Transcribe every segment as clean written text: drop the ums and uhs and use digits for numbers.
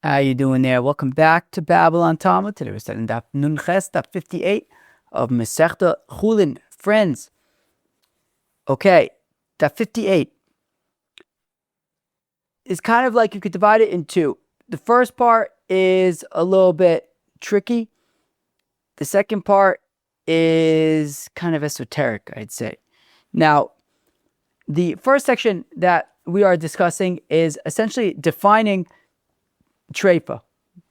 How you doing there? Welcome back to Babble on Talmud. Today we're studying Daf Nun Ches, Daf 58 of Masechta Chullin. Friends, okay, Daf 58 is kind of like you could divide it in two. The first part is a little bit tricky. The second part is kind of esoteric, I'd say. Now, the first section that we are discussing is essentially defining Tereifah,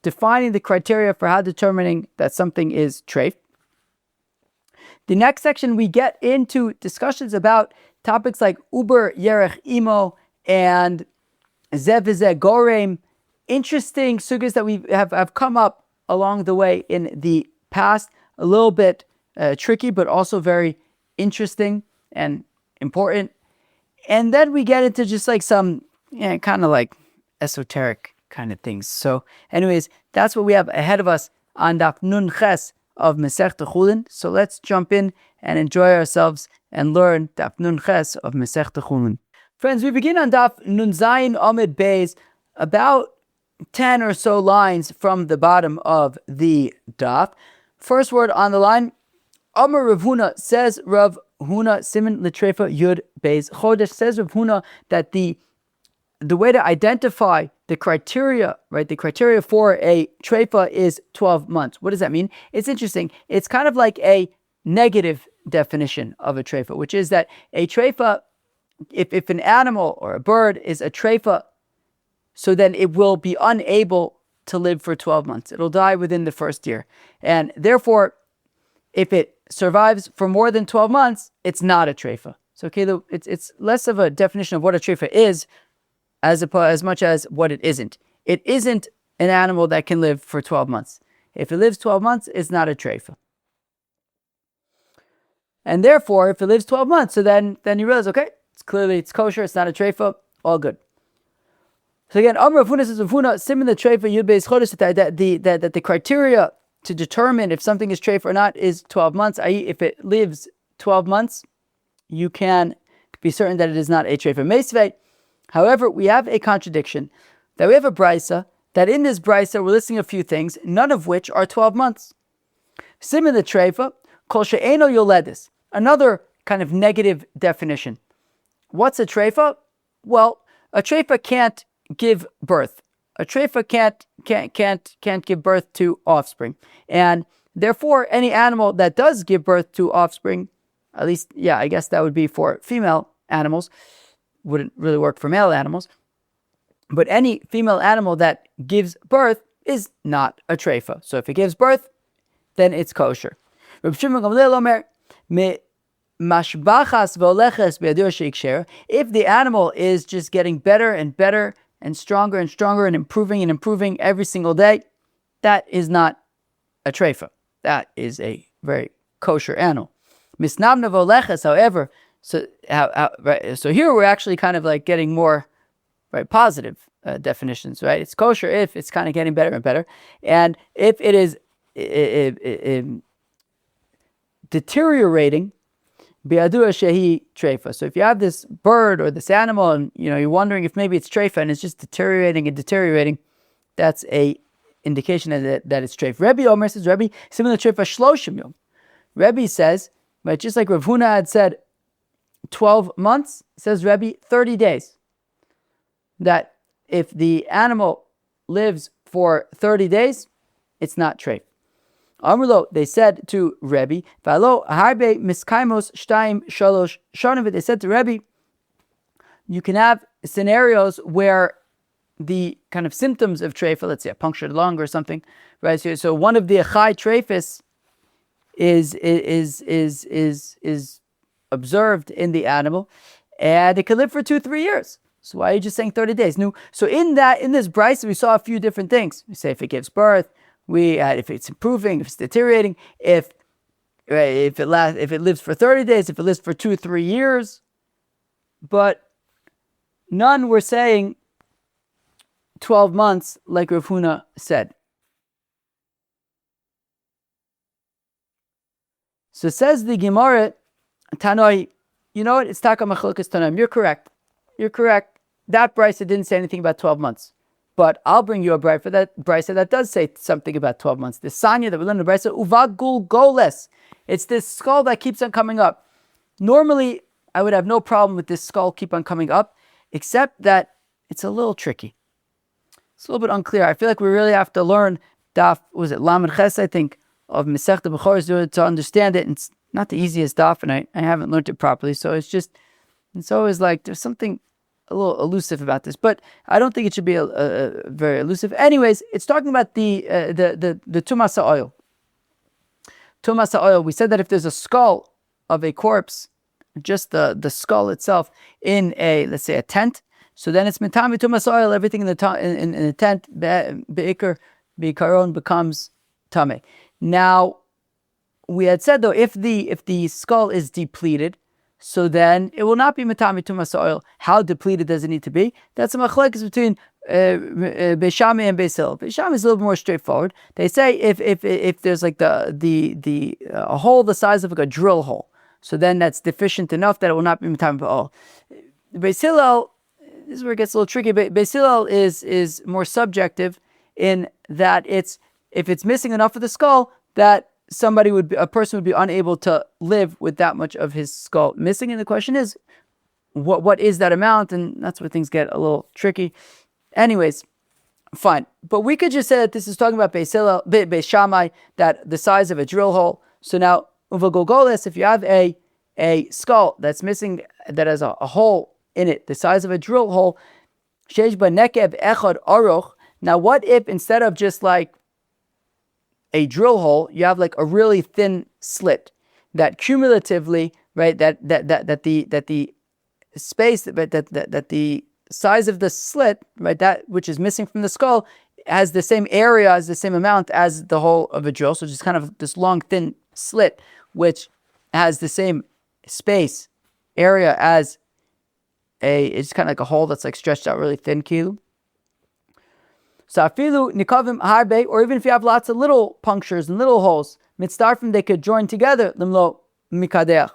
defining the criteria for how determining that something is treif. The next section, we get into discussions about topics like Uber Yerech Imo and Zeh v'zeh Gorem, interesting sugyas that we have come up along the way in the past, a little bit tricky, but also very interesting and important. And then we get into just like some kind of like esoteric kind of things. So anyways, that's what we have ahead of us on Daf Nun Ches of Masechta Chullin. So let's jump in and enjoy ourselves and learn Daf Nun Ches of Masechta Chullin. Friends, we begin on Daf Nun Zayin Amid Beis, about 10 or so lines from the bottom of the Daf. First word on the line, Amar Rav Huna, says Rav Huna, Siman L'Tereifah Yud Beis Chodesh, says Rav Huna that the way to identify the criteria, right? The criteria for a treifah is 12 months. What does that mean? It's interesting. It's kind of like a negative definition of a treifah, which is that a treifah, if an animal or a bird is a treifah, so then it will be unable to live for 12 months. It'll die within the first year. And therefore, if it survives for more than 12 months, it's not a treifah. So it's less of a definition of what a treifah is, as much as what it isn't. It isn't an animal that can live for 12 months. If it lives 12 months, it's not a treifah. And therefore, if it lives 12 months, so then you realize, okay, it's kosher, it's not a treifah, all good. So again, Amar Rav Huna says, Rav Huna, similar to treifah, Yud Beis Chodesh, that the criteria to determine if something is treifah or not is 12 months, i.e. if it lives 12 months, you can be certain that it is not a treifah. Meisvei. However, we have a contradiction, that we have a brisa, that in this brisa we're listing a few things, none of which are 12 months. Similar to treifah, kol she'eno yoledis, another kind of negative definition. What's a treifah? Well, a treifah can't give birth. A treifah can't give birth to offspring, and therefore any animal that does give birth to offspring, at least, I guess that would be for female animals, wouldn't really work for male animals, but any female animal that gives birth is not a treifah. So if it gives birth, then it's kosher. If the animal is just getting better and better and stronger and improving every single day, that is not a treifah. That is a very kosher animal. However, so here we're actually kind of like getting more positive definitions, right? It's kosher if it's kind of getting better and better, and if it is deteriorating, bi'adua shehi treifa. So if you have this bird or this animal, and you're wondering if maybe it's treifa and it's just deteriorating, that's a indication that it's treifa. Rebbe Omer says, Rebbe similar to treifa shloshim yom. Rebbe says, right, just like Rav Huna had said, 12 months, says Rebbe, 30 days. That if the animal lives for 30 days, it's not treif. Amrlo, they said to Rebbe, Valo harbe miskaimos shtaim shalosh shonav. They said to Rebbe, you can have scenarios where the kind of symptoms of treifa, let's say a punctured lung or something, right? So one of the achai treifis is observed in the animal, and it can live for 2-3 years. So why are you just saying 30 days? No. So in this brisa, we saw a few different things. We say if it gives birth, if it's improving, if it's deteriorating, if it lives for 30 days, if it lives for 2-3 years, but none were saying 12 months, like Rav Huna said. So says the Gemara, Tanoi, you know what? It's taka machlokas tanoim. You're correct. That brisa didn't say anything about 12 months. But I'll bring you a brisa that does say something about 12 months. The sanya that we learned in the brisa, uvagul goles. It's this skull that keeps on coming up. Normally, I would have no problem with this skull keep on coming up, except that it's a little tricky. It's a little bit unclear. I feel like we really have to learn Daf, was it Lamed Ches, I think, of Masechta Bechoros to understand it. And it's not the easiest Daf, and I haven't learned it properly. So it's always like there's something a little elusive about this, but I don't think it should be a very elusive. Anyways, it's talking about the Tumas oil. Tumas oil. We said that if there's a skull of a corpse, just the skull itself in let's say a tent, so then it's mitami tumas oil. Everything in the tent beikar beikaron becomes tame. Now we had said though, if the skull is depleted, so then it will not be mitami tumas oil. How depleted does it need to be? That's a machlekes between Beis Shammai and Beis Hillel. Beis Shammai is a little more straightforward. They say if there's like the a hole the size of like a drill hole, so then that's deficient enough that it will not be mitami oil. Beis Hillel, this is where it gets a little tricky. But Beis Hillel is more subjective in that if it's missing enough of the skull that a person would be unable to live with that much of his skull missing. And the question is, what is that amount? And that's where things get a little tricky. Anyways, fine. But we could just say that this is talking about Beis Shammai, that the size of a drill hole. So now, uvagogoles, if you have a skull that's missing, that has a hole in it, the size of a drill hole, sheish ba nekeb echad aruch. Now, what if instead of just like a drill hole, you have like a really thin slit that cumulatively, right? That the space, that the size of the slit, right? That which is missing from the skull has the same area, has the same amount as the hole of a drill. So just kind of this long thin slit, which has the same space area as it's kind of like a hole that's like stretched out really thin, kilu. So afilu nikavim harbe, or even if you have lots of little punctures and little holes, mitzdarfim, they could join together, limlo mikadeach.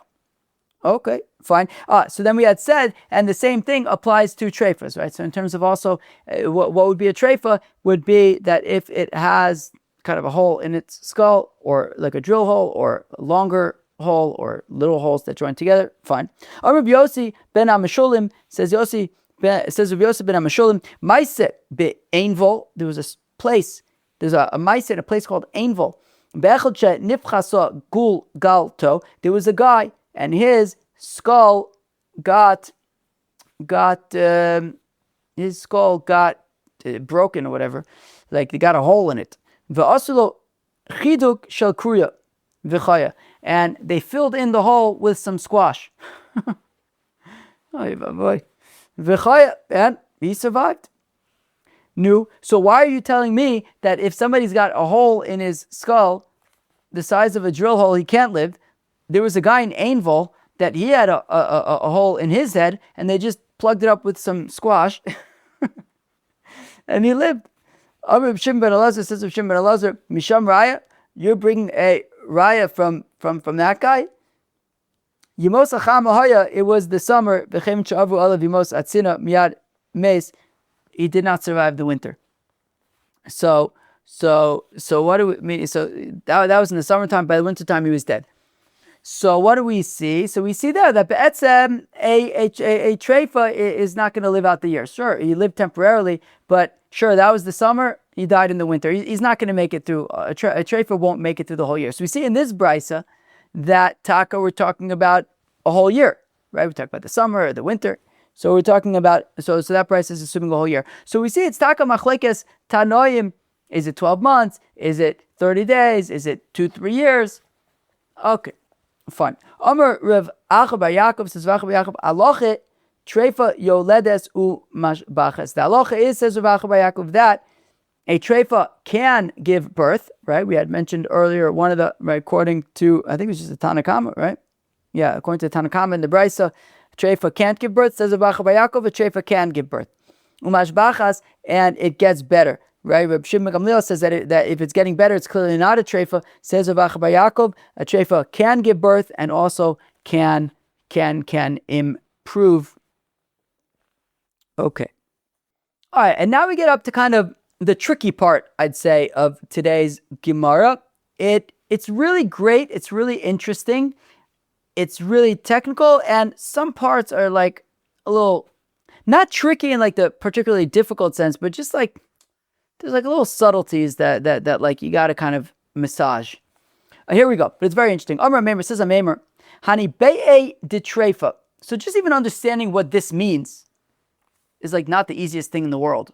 Okay, fine. So then we had said, and the same thing applies to treifas, right? So in terms of also, what would be a treifa would be that if it has kind of a hole in its skull, or like a drill hole, or a longer hole, or little holes that join together, fine. Rabbi Yossi ben Amashulim says Rabbi Yossi ben Amashulim, Maise be Einvol, there was a place, there's a Maise in a place called Einvol. Be'echel nifchasa gul galto, there was a guy, and his skull got broken or whatever, like they got a hole in it. Ve'asulo chiduk shel kruya v'chaya, and they filled in the hole with some squash. V'chaya, and he survived. So why are you telling me that if somebody's got a hole in his skull the size of a drill hole, he can't live? There was a guy in Einvol that he had a hole in his head, and they just plugged it up with some squash, and he lived. Reb Shimon ben Elazar says, Reb Shimon ben Elazar, Misham Raya, you're bringing a Raya from that guy? Yimos acham ahaya, it was the summer, v'chem cha'avu alav yimos atzina miyad meis, he did not survive the winter. So what do we mean? So that was in the summertime. By the wintertime, he was dead. So what do we see? So we see there that be'etzem, a treifa is not going to live out the year. Sure, he lived temporarily, but sure, that was the summer. He died in the winter. He's not going to make it through. A treifa won't make it through the whole year. So we see in this brisa that taka, we're talking about a whole year, right? We talk about the summer or the winter. So we're talking about, so that brisa is assuming a whole year. So we see it's taka machlekes tanoim. Is it 12 months? Is it 30 days? Is it 2-3 years? Okay. Fine. Amar Rav Acha bar Yaakov says Rav Yaakov aloche treifa yoledes u mashbaches. The aloche is, says Rav Acha bar Yaakov, that a treifa can give birth. Right? We had mentioned earlier one of the, right, according to, I think it was just a Tanakama, right? Yeah, according to the Tanakama in the Brisa, treifa can't give birth. Says Rav Acha bar Yaakov, a treifa can give birth. Umashbachas, and it gets better. Right, Reb Shimon ben Gamliel says that if it's getting better, it's clearly not a treifa. Says Rav Acha bar Yaakov, a treifa can give birth and also can improve. Okay, All right, and now we get up to kind of the tricky part, I'd say, of today's Gemara. It's really great. It's really interesting. It's really technical, and some parts are like a little, not tricky in like the particularly difficult sense, but just like there's like little subtleties that like you got to kind of massage. Here we go. But it's very interesting. Amar Meimer says, Meimer, Hani Be'e de Tereifah. So just even understanding what this means is like not the easiest thing in the world.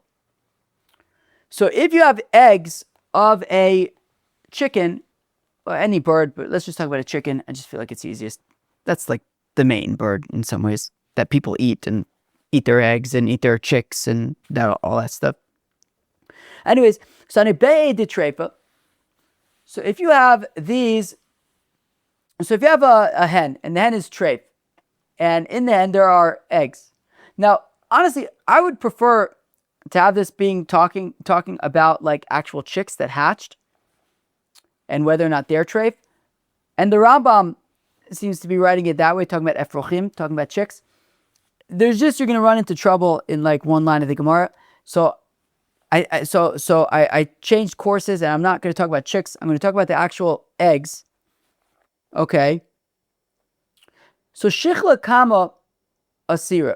So if you have eggs of a chicken, or any bird, but let's just talk about a chicken. I just feel like it's easiest. That's like the main bird in some ways that people eat and eat their eggs and eat their chicks and all that stuff. Anyways, so Hani Be'e de Tereifah. So if you have these, so if you have a hen, and the hen is treif, and in the hen there are eggs. Now, honestly, I would prefer to have this being talking about like actual chicks that hatched, and whether or not they're treif. And the Rambam seems to be writing it that way, talking about efrochim, talking about chicks. There's just, you're going to run into trouble in like one line of the Gemara. So I changed courses, and I'm not going to talk about chicks. I'm going to talk about the actual eggs. Okay. So shichla kama asira.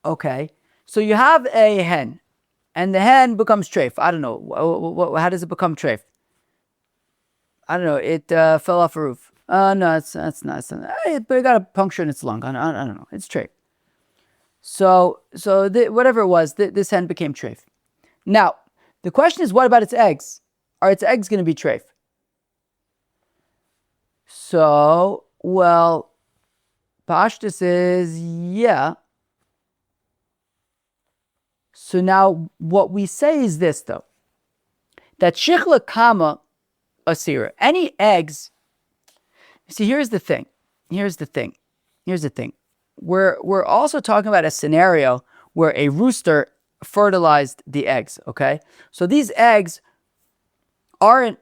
Okay. So you have a hen, and the hen becomes treif. I don't know. How does it become treif? I don't know. It fell off a roof. No, that's not. But it got a puncture in its lung. I don't know. It's treif. So whatever it was, this hen became treif. Now, the question is, what about its eggs? Are its eggs going to be treif? So, well, Pashtus is, yeah. So now, what we say is this, though. That shichla kama asira, any eggs, see, here's the thing. We're also talking about a scenario where a rooster fertilized the eggs, okay? So these eggs aren't,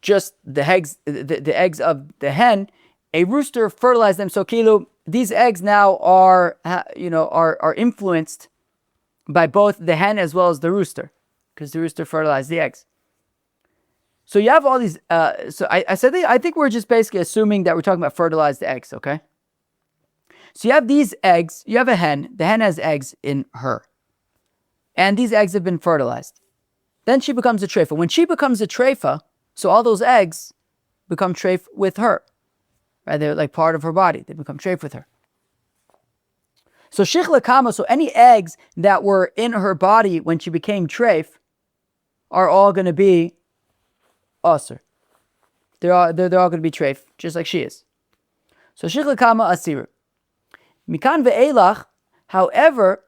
just the eggs of the hen. A rooster fertilized them. So kilu, these eggs now are influenced by both the hen as well as the rooster, because the rooster fertilized the eggs. So you have all these. So I think we're just basically assuming that we're talking about fertilized eggs, okay? So you have these eggs. You have a hen. The hen has eggs in her, and these eggs have been fertilized. Then she becomes a treifa. When she becomes a treifa, so all those eggs become treif with her, right? They're like part of her body. They become treif with her. So shichla kama. So any eggs that were in her body when she became treif are all going to be Asr. They're all going to be treif, just like she is. So shichla kama asir. Mikan ve'elach. However,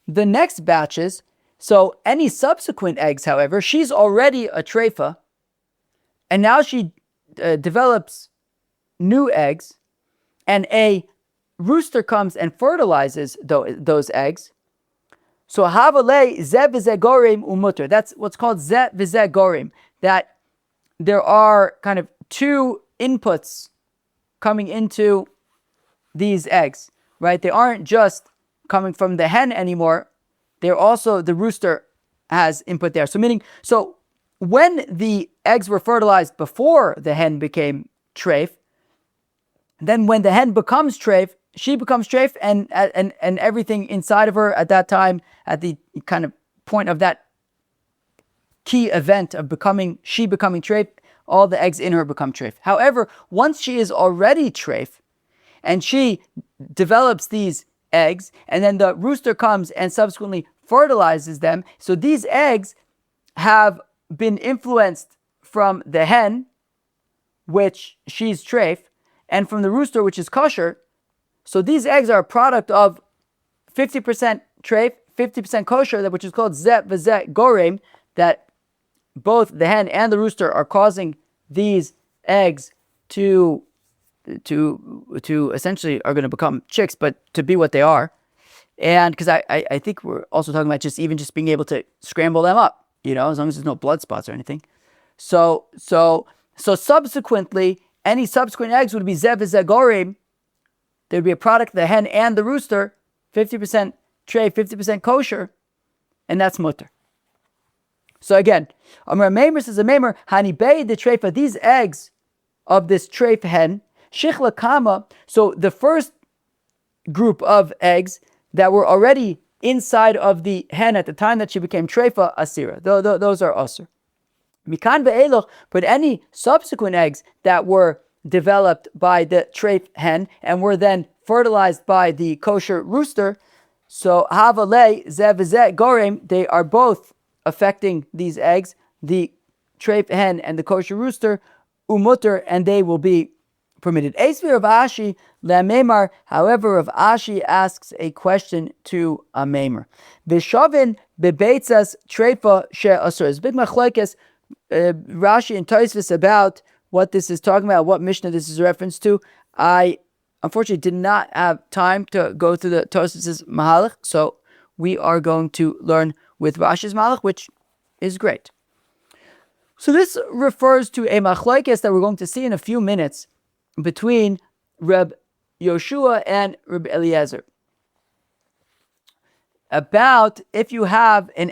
the next batches, so any subsequent eggs, however, she's already a treifa, and now she develops new eggs, and a rooster comes and fertilizes those eggs. So havalei zeh v'zeh gorim umuter. That's what's called zeh v'zeh gorim. That there are kind of two inputs coming into these eggs, right? They aren't just coming from the hen anymore. They're also, the rooster has input there. So when the eggs were fertilized before the hen became treif, then when the hen becomes treif, she becomes treif, and everything inside of her at that time, at the kind of point of that key event of becoming treif, all the eggs in her become treif. However, once she is already treif, and she develops these eggs, and then the rooster comes and subsequently fertilizes them, so these eggs have been influenced from the hen, which she's treif, and from the rooster, which is kosher. So these eggs are a product of 50% treif, 50% kosher, which is called zeh v'zeh gorim, that both the hen and the rooster are causing these eggs to essentially are going to become chicks, but to be what they are. And because I think we're also talking about just being able to scramble them up, as long as there's no blood spots or anything. So subsequently, any subsequent eggs would be zeh v'zeh gorim. There would be a product of the hen and the rooster, 50% treif, 50% kosher, and that's mutter. So again, Amar Meimer says a Meimer, Hani Bei the Tereifah, these eggs of this treif hen, Shichla Kama, so the first group of eggs that were already inside of the hen at the time that she became Tereifah, Asira. Those are Asr. Mikan ve'eloch, but any subsequent eggs that were developed by the treif hen and were then fertilized by the kosher rooster, so Havalei, Zevizet, Gorem, they are both affecting these eggs, the treif hen and the kosher rooster, umutter, and they will be permitted. Esvi of Ashi, Lamemar, however, Rav Ashi asks a question to a Meimer. Vishavin bebeitzas treifa she asur. It's big machlokes, Rashi and Tosfos about what this is talking about, what Mishnah this is a reference to. I unfortunately did not have time to go through the Tosfos' Mahalach, so we are going to learn with Rashi's Mahalach, which is great. So this refers to a machlokes that we're going to see in a few minutes between Reb Yoshua and Reb Eliezer about if you have an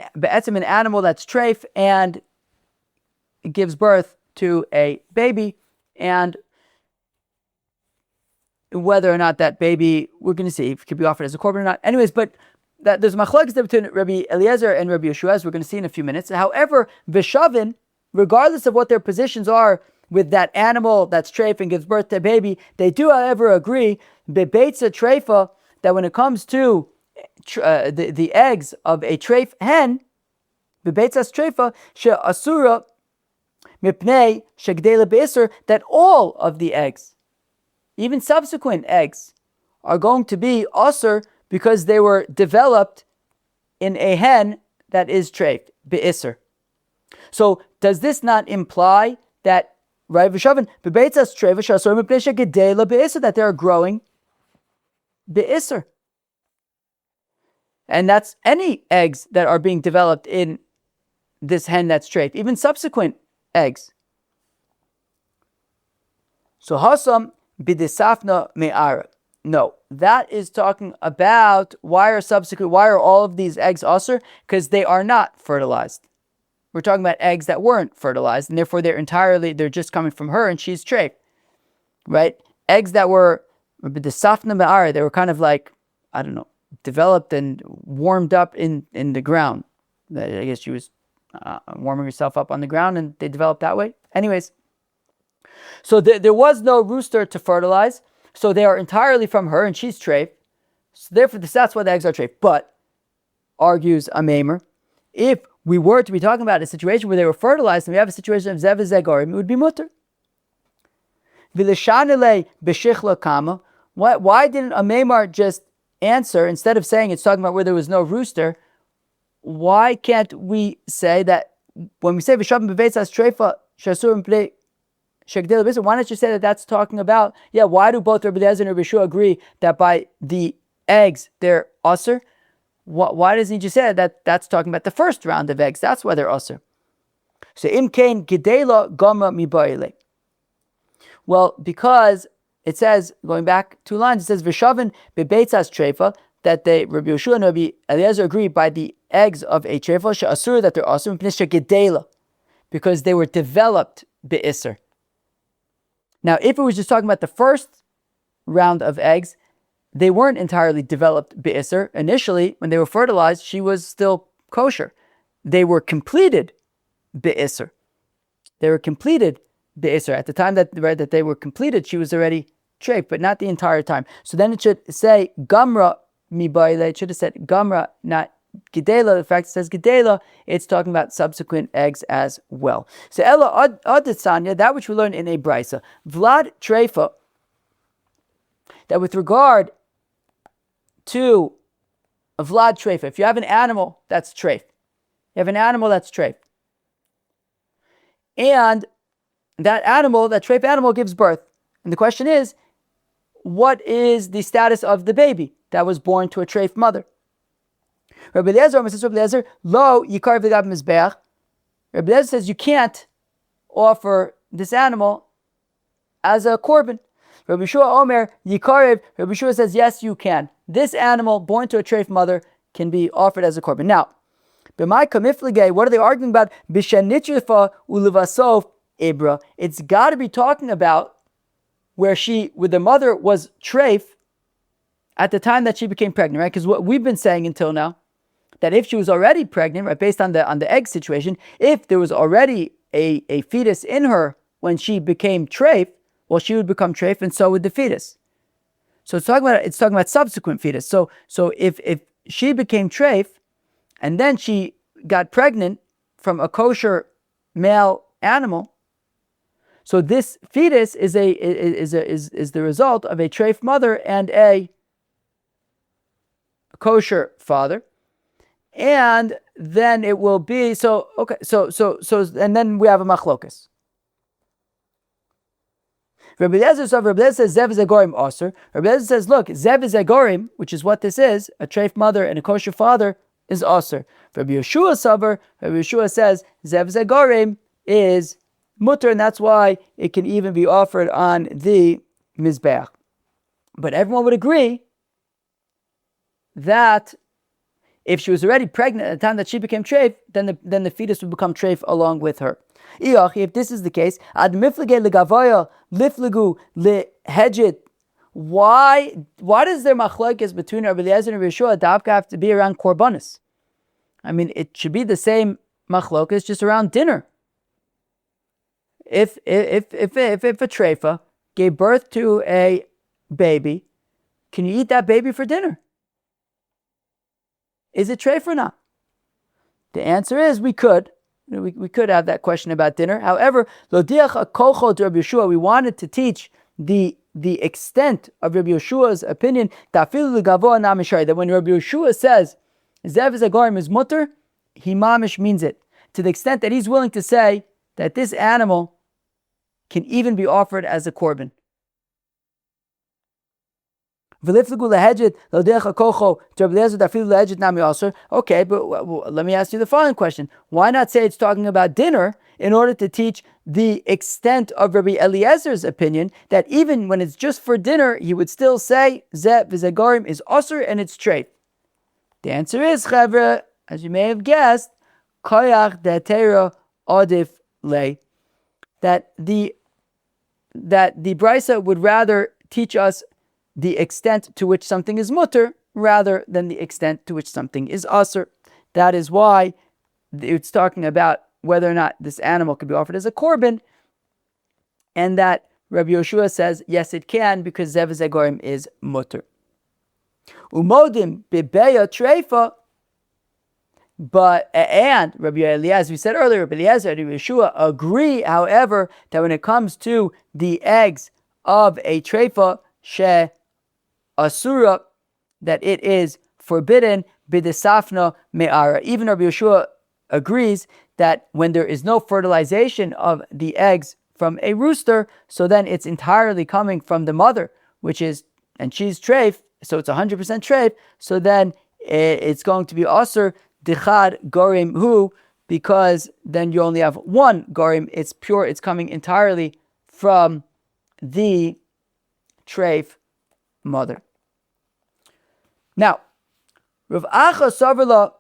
animal that's treif and gives birth to a baby, and whether or not that baby, we're going to see if it could be offered as a korban or not. Anyways, but that there's machlokes between Rabbi Eliezer and Rabbi Yeshua, as we're going to see in a few minutes. However, Vishavin, regardless of what their positions are with that animal that's treif and gives birth to a baby, they do, however, agree, bebeitza treifa, that when it comes to the eggs of a treif hen, bebeitza treifa, she asura mipnei shegdela beiser, that all of the eggs, even subsequent eggs, are going to be asur because they were developed in a hen that is treif, beiser. So does this not imply that that they are growing beiser? And that's any eggs that are being developed in this hen that's treif, even subsequent eggs. So hasam bidisafna me'ara. No, that is talking about why are all of these eggs asur? Because they are not fertilized. We're talking about eggs that weren't fertilized, and therefore they're just coming from her, and she's treif, right? Eggs that were bidisafna me'ara, they were kind of like, I don't know, developed and warmed up in the ground. I guess she was warming herself up on the ground, and they developed that way. Anyways, so there was no rooster to fertilize, so they are entirely from her, and she's treif. So therefore, that's why the eggs are treif. But, argues a Meimer, if we were to be talking about a situation where they were fertilized, and we have a situation of zev zegorim, it would be mutter. V'lishanele b'shichla kama. Why didn't a Meimar just answer, instead of saying it's talking about where there was no rooster? Why can't we say that when we say v'shavim b'veitzas treifa shasur m'plei shegdel b'isur, why don't you say that that's talking about, why do both Rabbi Eliezer and Rabbi Yeshua agree that by the eggs they're asur? Why doesn't he just say that that's talking about the first round of eggs? That's why they're asur. So im kain gedela gama mibaile. Well, because it says, going back 2 lines, it says v'shavin bebeitzas treifa, that Rabbi Yeshua and Rabbi Eliezer agree by the eggs of a treifa she'asur, that they're asur m'pnei gedela, because they were developed be'isr. Now, if it was just talking about the first round of eggs, they weren't entirely developed be'isr. Initially, when they were fertilized, she was still kosher. They were completed be'isr. They were completed be'isr. At the time that they were completed, she was already treif, but not the entire time. So then it should say gamra mibayle. It should have said gamra, not gedela. The fact it says gedela, it's talking about subsequent eggs as well. So ella aditsanya, that which we learned in a brisa, vlad treifa, that with regard to a vlad treifa, if you have an animal that's treif, and that treif animal gives birth, and the question is, what is the status of the baby that was born to a treif mother? Rabbi Eliezer, lo yikar v'gab mizbeach. Rabbi Eliezer says you can't offer this animal as a korban. Rabbi Yeshua Omer Yikarev. Rabbi Yeshua says, yes, you can. This animal born to a treif mother can be offered as a korban. Now, b'mai kamiflige, what are they arguing about? B'shenitrifa ulivasov ibra. It's got to be talking about where the mother was treif at the time that she became pregnant, right? Because what we've been saying until now, that if she was already pregnant, right, based on the egg situation, if there was already a fetus in her when she became treif, well, she would become treif, and so would the fetus. So it's talking about subsequent fetus. So if she became treif, and then she got pregnant from a kosher male animal, so this fetus is the result of a treif mother and a kosher father, and then it will be so. Okay, so and then we have a machlokas. Rabbi Eliezer says zev zegorim aser. Rabbi Eliezer says, look, zev zegorim, which is what this is, a treif mother and a kosher father, is aser. Rabbi Yeshua says zev zegorim is mutter, and that's why it can even be offered on the mizbeach. But everyone would agree that if she was already pregnant at the time that she became treif, then the fetus would become treif along with her. If this is the case, ad miflige legavoya liflegu lehedjit. Why does there machlokes between Rabbi Eliezer and Rabbi Yeshua dafka have to be around korbanos? I mean, it should be the same machlokes, just around dinner. If a treifa gave birth to a baby, can you eat that baby for dinner? Is it treif or not? The answer is we could. We could have that question about dinner. However, lodiach kolchot Rabbi Yeshua, we wanted to teach the extent of Rabbi Yeshua's opinion. That when Rabbi Yeshua says zev zagorim is mutter, he mamish means it to the extent that he's willing to say that this animal can even be offered as a korban. Okay, but let me ask you the following question. Why not say it's talking about dinner in order to teach the extent of Rabbi Eliezer's opinion that even when it's just for dinner, he would still say Zeh v'zegorim is osur and it's treif? The answer is, Chevra, as you may have guessed, koyach de'atera odif lei, that the Brisa would rather teach us the extent to which something is mutter rather than the extent to which something is asur. That is why it's talking about whether or not this animal could be offered as a korban, and that Rabbi Yeshua says, yes, it can, because zev zegorim is mutter. Umodim bibeya treifa, and Rabbi Eliezer, as we said earlier, Rabbi Eliezer and Rabbi Yeshua agree, however, that when it comes to the eggs of a treifa, she asura, that it is forbidden b'desafna me'ara. Even Rabbi Yeshua agrees that when there is no fertilization of the eggs from a rooster, so then it's entirely coming from the mother, and she's treif, so it's 100% treif, so then it's going to be asur dichad gorim hu, because then you only have one gorim, it's pure, it's coming entirely from the treif mother. Now, Rav Acha Savarla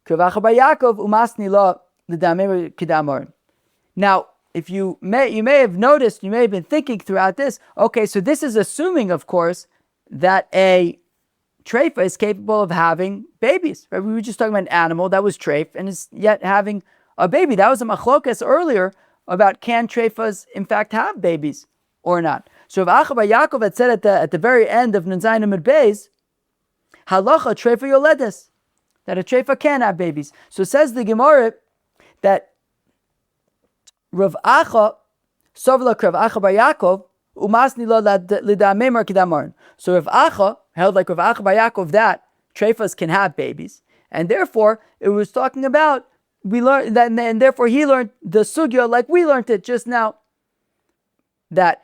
Kravacha Bar Yaakov Umasni La L'Damer Kidamar. Now, if you may have noticed, you may have been thinking throughout this. Okay, so this is assuming, of course, that a treifa is capable of having babies. Right? We were just talking about an animal that was treif and is yet having a baby. That was a machlokas earlier about can treifas in fact have babies or not. So if Acha Bar Yaakov had said at the very end of Nunzayin Amud Beis, halacha treifa yoledes, that a treifa can have babies. So says the Gemara that Rav Acha Sovla Rav Acha Bar Yaakov umasni lo lidamemar kidamarin. So Rav Acha held like Rav Acha Bar Yaakov that treifas can have babies, and therefore it was talking about we learned that, and therefore he learned the sugya like we learned it just now, that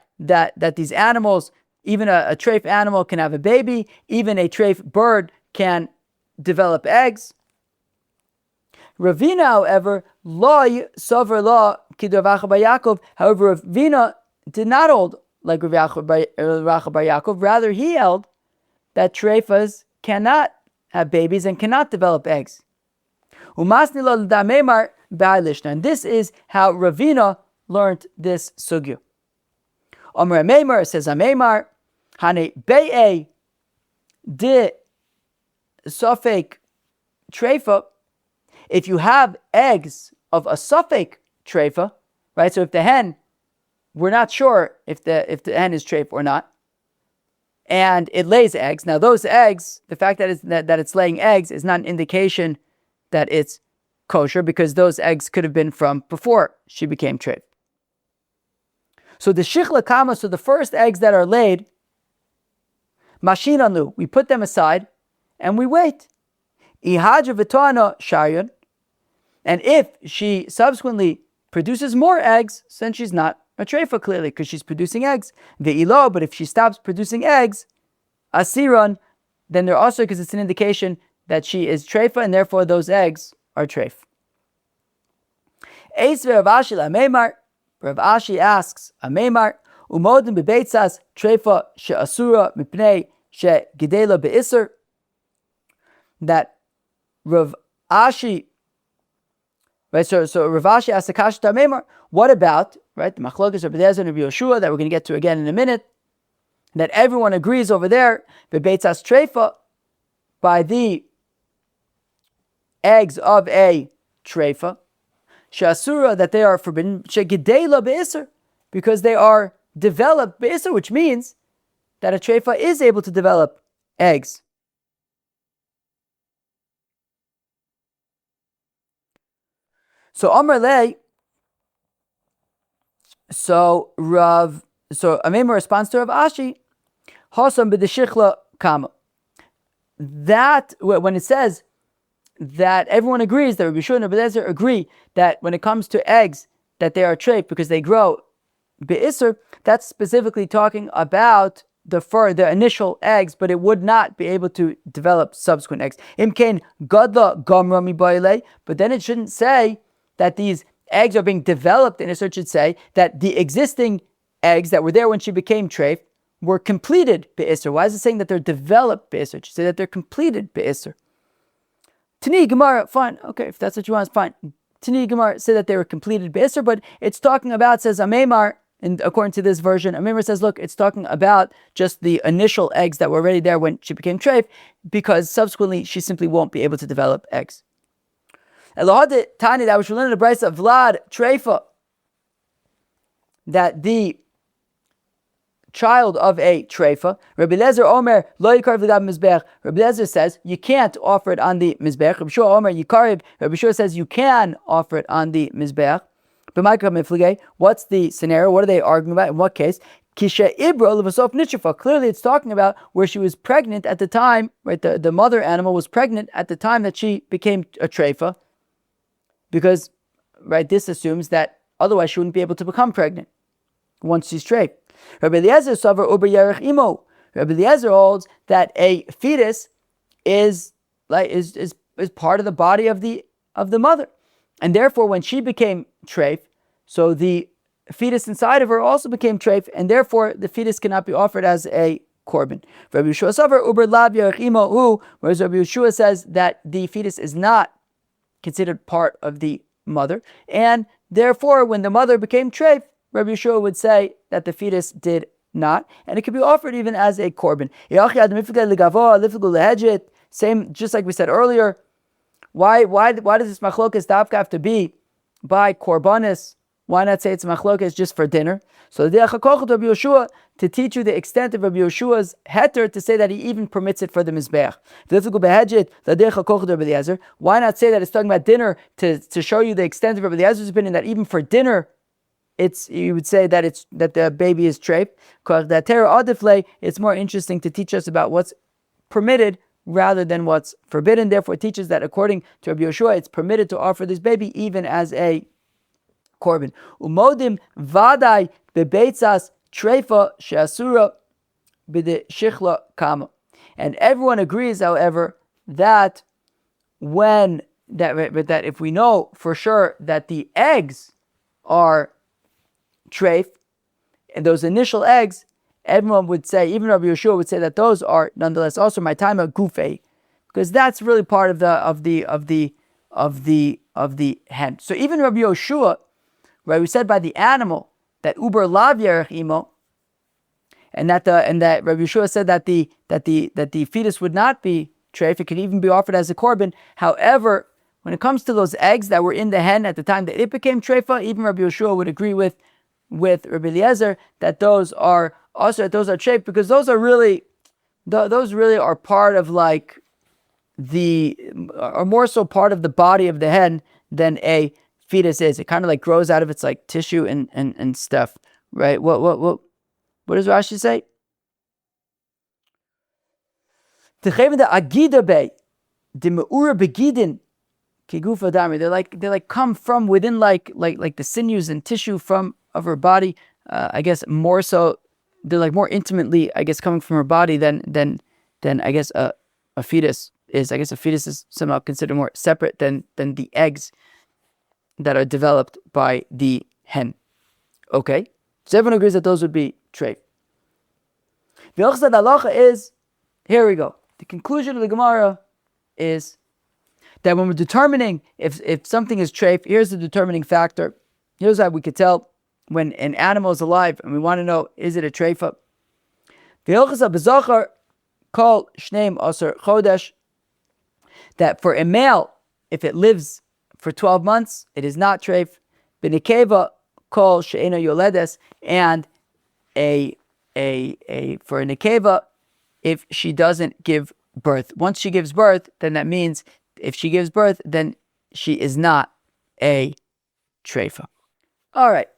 these animals, even a treif animal can have a baby, even a treif bird can develop eggs. Ravina, however, loy sover law kidav Acha Bar Yaakov. However, Ravina did not hold like Rav Rachel bar Yaakov. Rather, he held that treifas cannot have babies and cannot develop eggs. And this is how Ravina learned this sugya. Amar Meimar says Ameimar, Hane Be'e de Safek Treifa. If you have eggs of a Safek Treifa, right? So if the hen, we're not sure if the hen is treif or not, and it lays eggs. Now those eggs, the fact that it's laying eggs is not an indication that it's kosher, because those eggs could have been from before she became treif. So the shichla kama, so the first eggs that are laid, mashinanu, we put them aside and we wait. Ihadra v'toana sharion, and if she subsequently produces more eggs, then she's not a treifa clearly, because she's producing eggs. Ve'ilo, but if she stops producing eggs, asiron, then they're also, because it's an indication that she is treifa, and therefore those eggs are treif. Eis Rav Ashi la'meimar, Rav Ashi asks, Ameimar, umodim bebeitzas treifa she'asura mipnei she'gidela be'isr, that Rav Ashi, right? So Rav Ashi asks the kasha to Ameimar, what about, right, the machlokas of Rabbi Eliezer and Rabbi Yoshua that we're going to get to again in a minute, that everyone agrees over there, bebeitzas treifa, by the eggs of a treifa, she'asura, that they are forbidden, she'gidela be'isr, because they are developed be'isr, which means that a treifa is able to develop eggs. So Amar Lei, so Ameimar responds to Rav Ashi, Hosam b'deshichla kama. That, when it says that everyone agrees, that Rabbi Yeshua and Rabbi Eliezer agree that when it comes to eggs, that they are treif because they grow be'isr, that's specifically talking about the initial eggs, but it would not be able to develop subsequent eggs. Imkain gadla gamra mibayle, but then it shouldn't say that these eggs are being developed, and it should say that the existing eggs that were there when she became treif were completed be'isr. Why is it saying that they're developed be'isr? It should say that they're completed be'isr. Tani Gemara, fine, okay, if that's what you want, it's fine. Tani Gemara say that they were completed be'isr, but it's talking about, says Ameimar, and according to this version, Ameimar says, look, it's talking about just the initial eggs that were already there when she became treif, because subsequently she simply won't be able to develop eggs. Elohad Tani, that was learned in the Brisa of Vlad Treifa, that the child of a treifa, Rabbi Eliezer Omer lo yikarv l'gab mizbech. Rabbi Eliezer says you can't offer it on the mizbech. Rabbi Shua Omer yikarv. Rabbi Shua says you can offer it on the mizbech. What's the scenario? What are they arguing about? In what case? Kisha Ibra levasof nitrifa. Clearly, it's talking about where she was pregnant at the time. Right, the mother animal was pregnant at the time that she became a treifa, because right, this assumes that otherwise she wouldn't be able to become pregnant once she's treif. Rabbi Eliezer savar uber yerech imo. Rabbi Eliezer holds that a fetus is part of the body of the mother, and therefore when she became treif, so the fetus inside of her also became treif, and therefore the fetus cannot be offered as a korban. Rabbi Yeshua savar uber lav yerech imo, whereas Rabbi Yeshua says that the fetus is not considered part of the mother, and therefore when the mother became treif, Rabbi Yeshua would say that the fetus did not, and it could be offered even as a korban. Same, just like we said earlier. Why does this machlokas dafka have to be by korbanis? Why not say it's machlokas just for dinner? So the Rabbi Yeshua, to teach you the extent of Rabbi Yeshua's heter, to say that he even permits it for the mizbeach. Why not say that it's talking about dinner to show you the extent of Rabbi Eliezer's opinion, that even for dinner you would say that the baby is treif? Because that Torah adifle, it's more interesting to teach us about what's permitted rather than what's forbidden. Therefore, it teaches that according to Rabbi Yoshua, it's permitted to offer this baby even as a korban. Umodim vadai bebeitzas treifa she'asura b'deshichla kama. And everyone agrees, however, that that if we know for sure that the eggs are treif, and those initial eggs, everyone would say, even Rabbi Yeshua would say that those are nonetheless also my time of gufe, because that's really part of the hen. So even Rabbi Yeshua, right, we said by the animal that uber lav yerech imo, and that Rabbi Yeshua said that the fetus would not be treif, it could even be offered as a korban. However, when it comes to those eggs that were in the hen at the time that it became treifa, even Rabbi Yeshua would agree with Rabbi Eliezer that those are treif, because those really are part of like are more so part of the body of the hen than a fetus is. It kind of like grows out of its like tissue and stuff, right? What does Rashi say? They like come from within like the sinews and tissue of her body. I guess more so, they're like more intimately, I guess, coming from her body than I guess a fetus is. I guess a fetus is somehow considered more separate than the eggs that are developed by the hen. Okay, so everyone agrees that those would be treif. The halacha is, here we go. The conclusion of the Gemara is that when we're determining if something is treif, here's the determining factor. Here's how we could tell when an animal is alive, and we want to know, is it a treifa? That for a male, if it lives for 12 months, it is not treif. B'nekeva kol she'ena yoledes, and for a nekeva, if she doesn't give birth. Once she gives birth, then that means if she gives birth, then she is not a treifa. All right,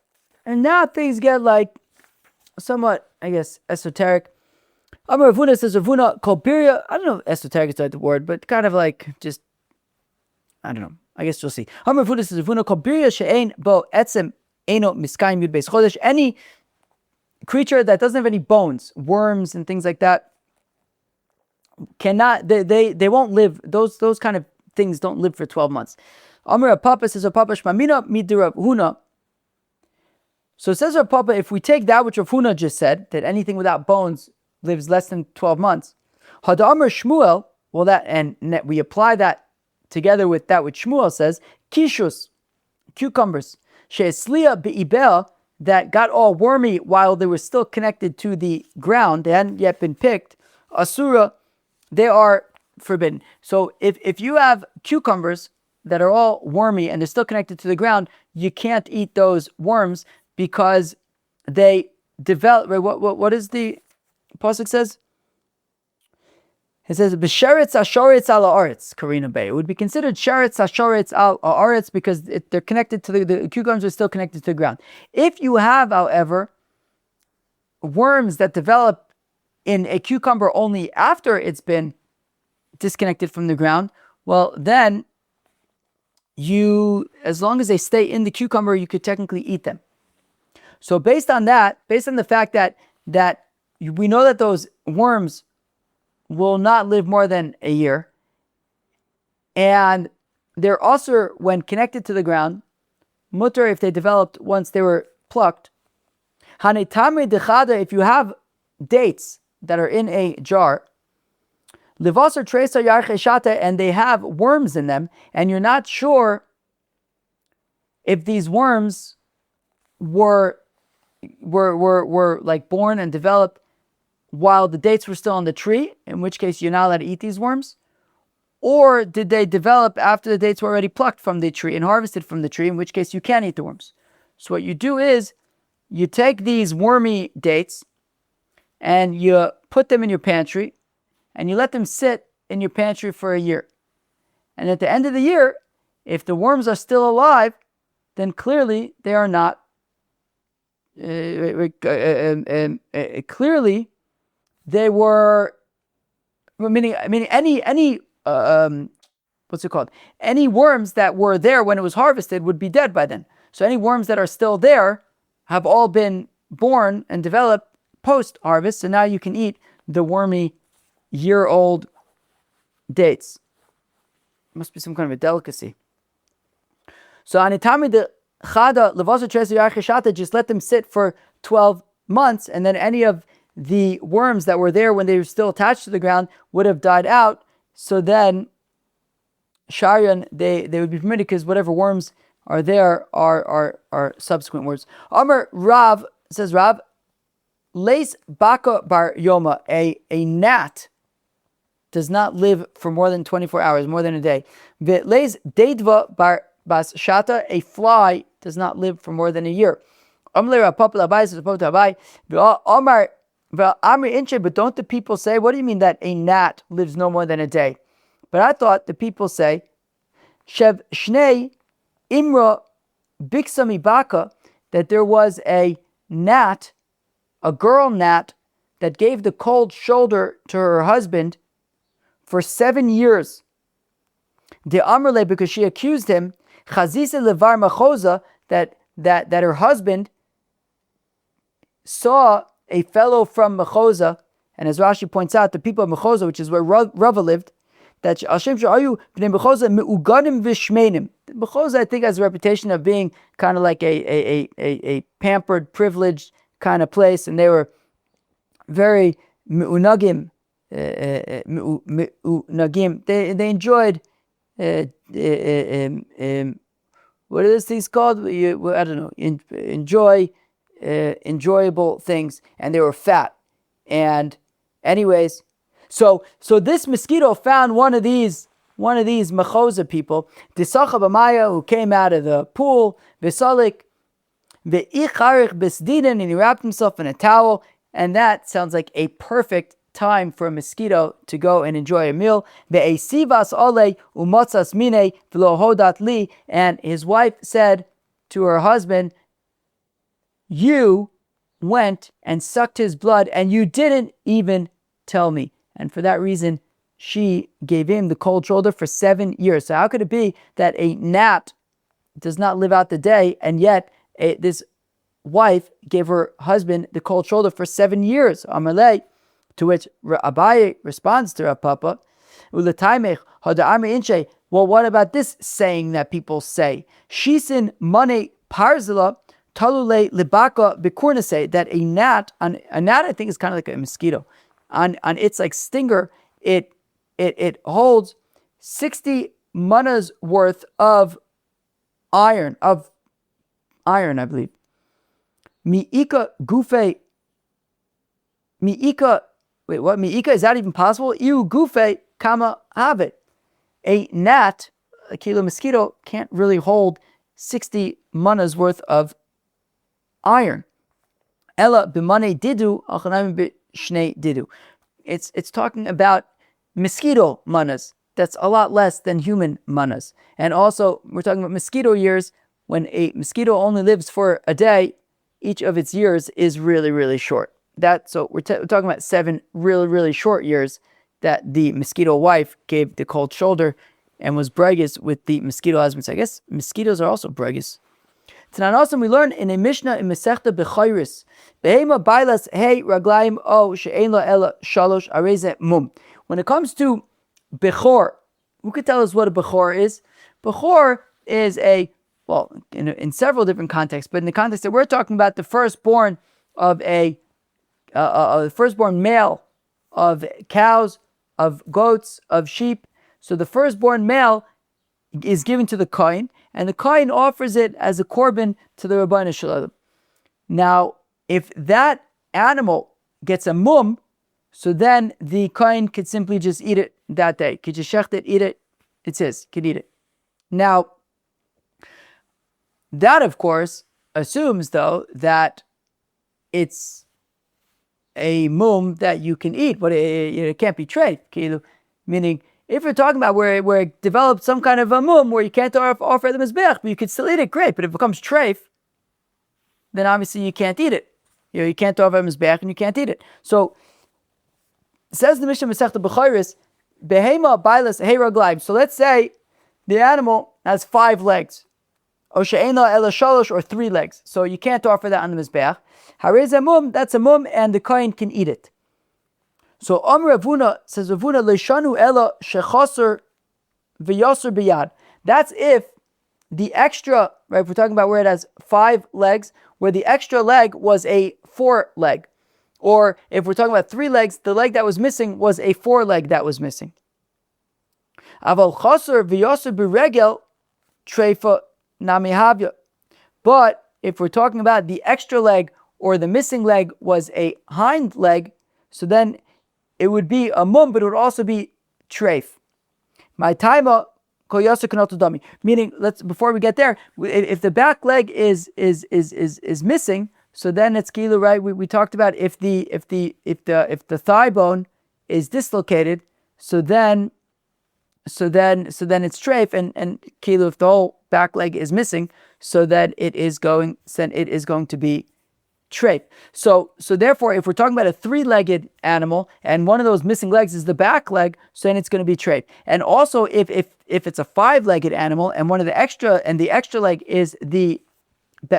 and now things get like somewhat, I guess, esoteric. Amar Ravuna says, Ravuna kolpiria. I don't know if esoteric is the right word, but kind of like just, I don't know. I guess you'll see. Amar Ravuna says, Ravuna kolpiria she'ein bo etzem eno miskayim yud beis chodesh. Any creature that doesn't have any bones, worms and things like that, cannot, they won't live. Those kind of things don't live for 12 months. Amar Papa says, Papa shmamina midirav huna. So it says Rav Papa, if we take that which Rav Huna just said, that anything without bones lives less than 12 months, Hada Amar Shmuel, well, we apply that together with that which Shmuel says, Kishus, cucumbers, She'esliya be'ibel, that got all wormy while they were still connected to the ground, they hadn't yet been picked, Asura, they are forbidden. So if you have cucumbers that are all wormy and they're still connected to the ground, you can't eat those worms because they develop. Right? What is the pasuk says? It says b'sheretz hashoretz al haaretz karina bay. It would be considered sheretz hashoretz al haaretz because they're connected to the cucumbers are still connected to the ground. If you have, however, worms that develop in a cucumber only after it's been disconnected from the ground, well then as long as they stay in the cucumber, you could technically eat them. So based on the fact that we know that those worms will not live more than a year, and they're also, when connected to the ground, mutter if they developed once they were plucked. Hanetame dechada, if you have dates that are in a jar, livasar tresa yarcheshata, and they have worms in them, and you're not sure if these worms were like born and developed while the dates were still on the tree, in which case you're not allowed to eat these worms, or did they develop after the dates were already plucked from the tree and harvested from the tree, in which case you can't eat the worms. So what you do is you take these wormy dates and you put them in your pantry and you let them sit in your pantry for a year. And at the end of the year, if the worms are still alive, then clearly they are not clearly they were, meaning any what's it called? Any worms that were there when it was harvested would be dead by then. So any worms that are still there have all been born and developed post-harvest, so now you can eat the wormy year-old dates. It must be some kind of a delicacy. So anitami de chada levasa tresa yarcheshata, just let them sit for 12 months, and then any of the worms that were there when they were still attached to the ground would have died out. So then, Sharian, they would be permitted because whatever worms are there are subsequent worms. Amar Rav, says Rav, Leis Baka Bar Yoma, a gnat does not live for more than 24 hours, more than a day. Leis Deidva Bar Bas Shata, a fly does not live for more than a year. Amar but don't the people say, what do you mean that a gnat lives no more than a day? But I thought the people say, Shev Shnei Imra Biksami Baka, that there was a gnat, a girl gnat, that gave the cold shoulder to her husband for 7 years. De Amrle, because she accused him, Chazise Levar Machoza, that her husband saw a fellow from Machoza, and as Rashi points out, the people of Machoza, which is where Rava lived, that Machoza, I think, has a reputation of being kind of like a pampered, privileged kind of place, and they were very me'unagim. They enjoyed what are those things called? I don't know. Enjoyable things, and they were fat. And anyways, so this mosquito found one of these Machoza people, Disacha B'maya, who came out of the pool, V'salik, V'icharich B'sdinen, and he wrapped himself in a towel, and that sounds like a perfect time for a mosquito to go and enjoy a meal. Ve'esivas ole umatzas mine v'lo hodat li, and his wife said to her husband, you went and sucked his blood and you didn't even tell me. And for that reason, she gave him the cold shoulder for 7 years. So how could it be that a gnat does not live out the day, and yet this wife gave her husband the cold shoulder for 7 years? Amalei. To which Abaye responds to Rav Papa, well, what about this saying that people say? Shisin mane parzila talule libaka bikurnase, that a gnat I think is kind of like a mosquito. On its like stinger, it holds 60 manas worth of iron, I believe. Miika gufe. Wait, what? Miika, is that even possible? Iu gufe kama have. A gnat, a kilo mosquito, can't really hold 60 manas worth of iron. Ella b'mane didu, achanayim b'shnei didu. It's talking about mosquito manas. That's a lot less than human manas. And also, we're talking about mosquito years. When a mosquito only lives for a day, each of its years is really, really short. So we're talking about 7 really, really short years that the mosquito wife gave the cold shoulder and was braggis with the mosquito husband. So I guess mosquitoes are also braggis. Tanan also we learn in a Mishnah in Masechta Bechayris, Behema bailas hey raglaim o she'ein la ela shalosh areze mum. When it comes to Bechor, who could tell us what a Bechor is? Bechor is in several different contexts, but in the context that we're talking about, the firstborn of the firstborn male of cows, of goats, of sheep. So the firstborn male is given to the kohen, and the kohen offers it as a korban to the Rabbeinu Shalom. Now, if that animal gets a mum, so then the kohen could simply just eat it that day. Could just shecht it, eat it, it's his, could eat it. Now, that of course assumes though that it's a mum that you can eat, but it can't be treif. Meaning, if you're talking about where it developed some kind of a mum where you can't offer the mizbech, but you could still eat it, great. But if it becomes treif, then obviously you can't eat it. You can't offer a mizbech and you can't eat it. So, says the Mishnah Masechta B'chayris, behema bailas hey raglaim. So let's say the animal has 5 legs, or she'ena ela shalosh, or 3 legs. So you can't offer that on the mizbech. Harez mum, that's a mum, and the kohen can eat it. So Amr Ravuna says, Ravuna leishanu ela shechaser v'yaser biyad. That's if the extra, right? If we're talking about where it has 5 legs, where the extra leg was a 4-leg. Or if we're talking about 3 legs, the leg that was missing was a 4-leg that was missing. Aval chaser v'yoser b'regel Tereifah nami havya. But if we're talking about the extra leg or the missing leg was a hind leg, so then it would be a mum, but it would also be treif. My taima kol yoser kanoto dami. Meaning, before we get there, if the back leg is missing, so then it's kilu, right? We talked about if the thigh bone is dislocated, so then it's treif, and kilu, if the whole back leg is missing, so that it is going to be treif. So therefore, if we're talking about a 3-legged animal and one of those missing legs is the back leg, so then it's going to be treif. And also, if it's a 5-legged animal and the extra leg is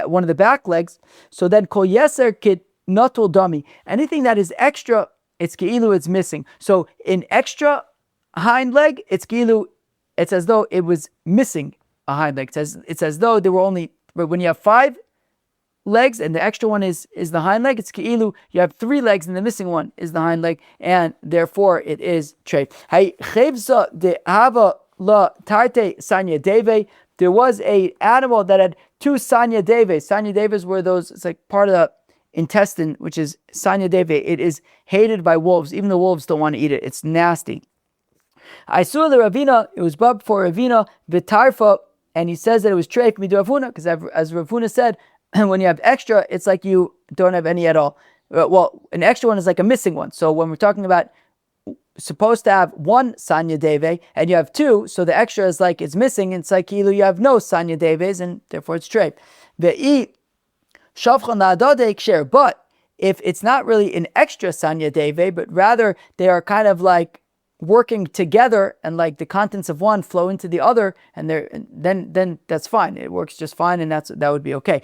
one of the back legs, so then kol yeser kid natul dami. Anything that is extra, it's keilu, it's missing. So in extra hind leg, it's keilu, it's as though it was missing a hind leg. It's as though there were only, but when you have 5 legs and the extra one is the hind leg, it's keilu, you have 3 legs and the missing one is the hind leg, and therefore it is treif. Hay chevza de hava la tarte sanya deve. There was a animal that had 2 sanya deves. Sanya deves were those, it's like part of the intestine, which is sanya deve. It is hated by wolves. Even the wolves don't want to eat it. It's nasty. I saw the Ravina, it was brought before Ravina, Tereifah, and he says that it was treif midu Rav Huna, because as Rav Huna said, when you have extra, it's like you don't have any at all. Well, an extra one is like a missing one. So when we're talking about supposed to have 1 sanya deve and you have 2, so the extra is like it's missing, and it's like you have no sanya deves, and therefore it's treif. But if it's not really an extra sanya deve, but rather they are kind of like working together, and like the contents of one flow into the other, and then that's fine. It works just fine, and that would be okay.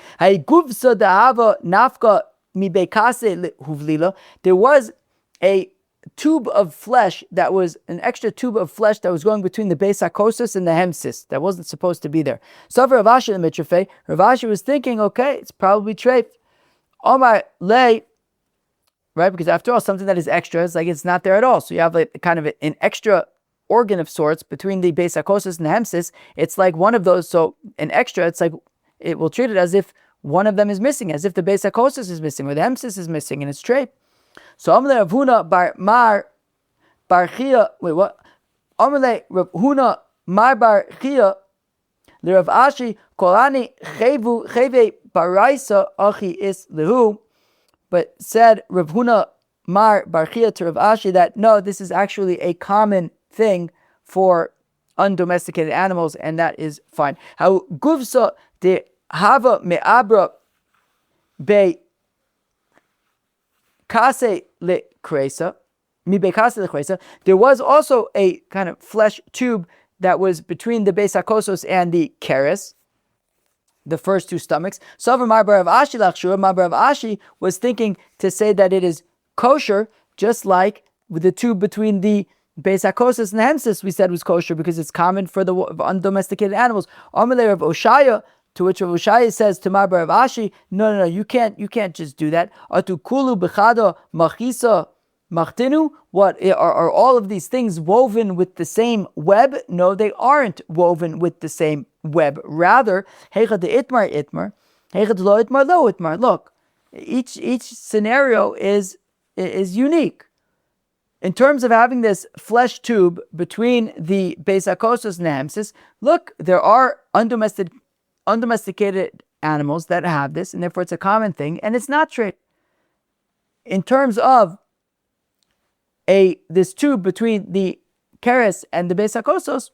There was a tube of flesh that was an extra tube of flesh that was going between the Beis HaKosos and the Hemsis that wasn't supposed to be there. So for Rav Ashi the Mitrafei, Rav Ashi was thinking, okay, it's probably treif. Omar lay, right? Because after all, something that is extra is like it's not there at all. So you have like kind of an extra organ of sorts between the Beis HaKosos and the Hemsis. It's like one of those. So an extra, it's like it will treat it as if one of them is missing, as if the Beis HaKosos is missing or the Hemsis is missing, and it's treif. So Amalei Rav Huna bar Mar bar Chia. Wait, what? Amalei Rav Huna Mar bar Chia le Rav Ashi Kolani Cheve Baraisa Achi Is Lehu. But said Rav Huna Mar bar Chia to Rav Ashi that no, this is actually a common thing for undomesticated animals, and that is fine. How Guvsa de Hava Me'abra Be Kase le kresa, mi bekase le kresa. There was also a kind of flesh tube that was between the Beis HaKosos and the keres, the first 2 stomachs. So Mabar of Ashi lachshur, Mabar of Ashi was thinking to say that it is kosher, just like with the tube between the Beis HaKosos and the Hemsis we said was kosher because it's common for the undomesticated animals. Amalei of Oshaya, to which Rav Ushaya says to Mabar of Ashi, no, you can't just do that. Atu kulu bechada machisa machtinu. What are all of these things woven with the same web? No, they aren't woven with the same web. Rather, heicha de itmar itmar, heicha de lo itmar lo itmar. Look, each scenario is unique. In terms of having this flesh tube between the Beis HaKosos and the Hemsis, look, there are undomesticated animals that have this, and therefore it's a common thing, and it's not treif. In terms of this tube between the keres and the Beis HaKosos,